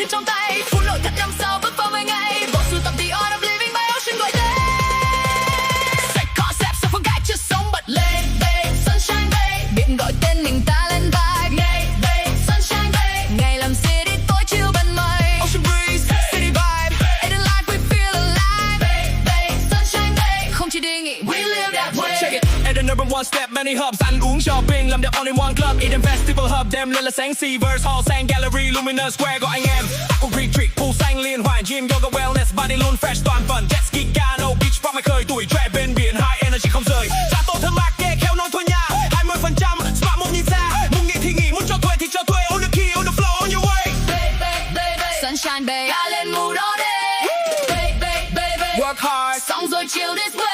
thiên trong tay, phun nổi thật năm sau bước vào về ngày. Vô số tập the art of living by ocean gọi tên. Set concept sao phương cách chưa sống bật lên, babe, sunshine babe. Biển gọi tên mình ta lên vai, ngày babe, sunshine babe. Ngày làm city tối chiều bên mây, ocean breeze, city vibe. And in life we feel alive, babe, sunshine babe. Không chỉ đi nghỉ, we live that way. Check it. At an urban one step, many hubs. Ăn uống shopping, làm đẹp only one club. Eden festival hub, đem lên là sáng Seavers Hall, sang gallery, luminous square gọi anh em. Aqua retreat, pool xanh liên hoàn, gym, yoga, wellness, body luôn fresh toàn phần. Jet ski, cano, beach, park máy khơi, tuổi trẻ bên biển, high energy không rời. Giá tô thơm mát, nghe khéo nói thôi nha. 20% smart một nhìn xa, muốn nghỉ thì nghỉ, muốn cho thuê thì cho thuê. On the key, on the flow, on your way. Sunshine babe, ta lên mù đó đây. Babe, Work hard, xong rồi chill this way.